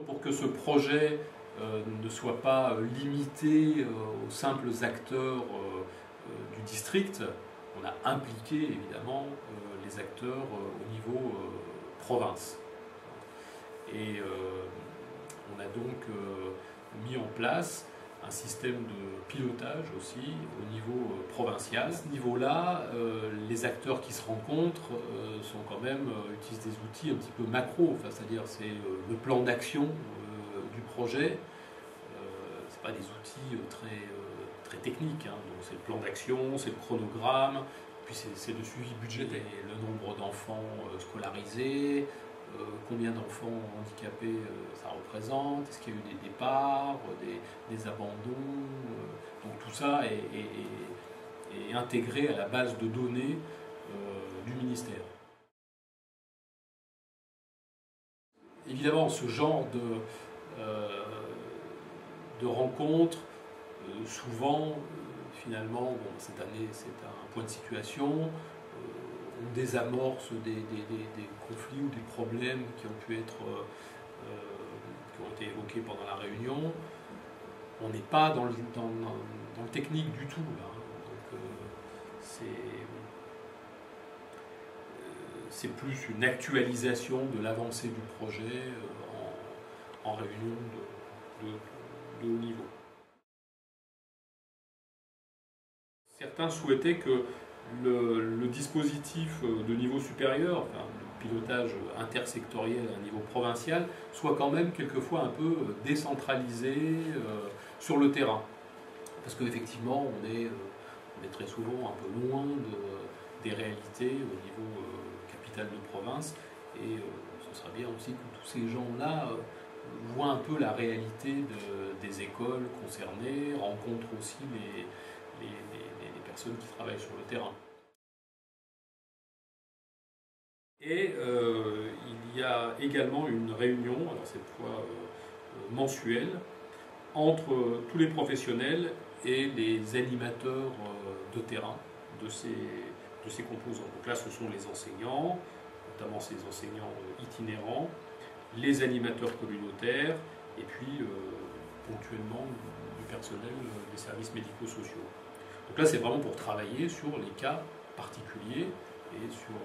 Pour que ce projet ne soit pas limité aux simples acteurs du district, on a impliqué évidemment les acteurs au niveau province. Et on a donc mis en place un système de pilotage aussi au niveau provincial. À ce niveau-là, les acteurs qui se rencontrent sont quand même utilisent des outils un petit peu macro, c'est-à-dire c'est le plan d'action du projet. C'est pas des outils très techniques, hein. Donc c'est le plan d'action, c'est le chronogramme, puis c'est le suivi budgétaire, le nombre d'enfants scolarisés. Combien d'enfants handicapés ça représente, est-ce qu'il y a eu des départs, des abandons, donc tout ça est intégré à la base de données du ministère. Évidemment, ce genre de rencontres, souvent, finalement, bon, cette année c'est un point de situation, on désamorce des conflits ou des problèmes qui ont pu être qui ont été évoqués pendant la réunion. On n'est pas dans le technique du tout là. Donc c'est plus une actualisation de l'avancée du projet en réunion de haut niveau. Certains souhaitaient que le dispositif de niveau supérieur, enfin, le pilotage intersectoriel à un niveau provincial, soit quand même quelquefois un peu décentralisé sur le terrain. Parce qu'effectivement, on est très souvent un peu loin des réalités au niveau capitale de province. Et ce serait bien aussi que tous ces gens-là voient un peu la réalité des écoles concernées, rencontrent aussi les personnes qui travaillent sur le terrain. Et il y a également une réunion, alors cette fois mensuelle, entre tous les professionnels et les animateurs de terrain de ces composants. Donc là, ce sont les enseignants, notamment ces enseignants itinérants, les animateurs communautaires, et puis ponctuellement du personnel des services médico-sociaux. Donc là, c'est vraiment pour travailler sur les cas particuliers et sur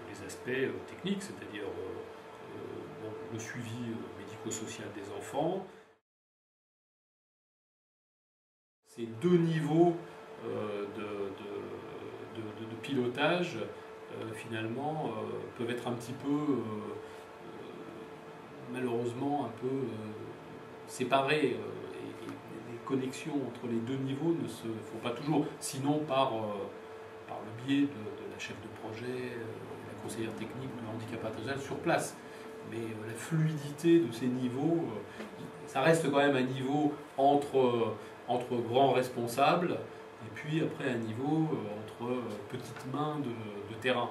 les aspects techniques, c'est-à-dire le suivi médico-social des enfants. Ces deux niveaux de pilotage, finalement, peuvent être un petit peu, malheureusement, un peu séparés. Les connexions entre les deux niveaux ne se font pas toujours, sinon par le biais de la chef de projet, la conseillère technique de handicap intellectuel sur place. Mais la fluidité de ces niveaux, ça reste quand même un niveau entre grands responsables, et puis après un niveau entre petites mains de terrain.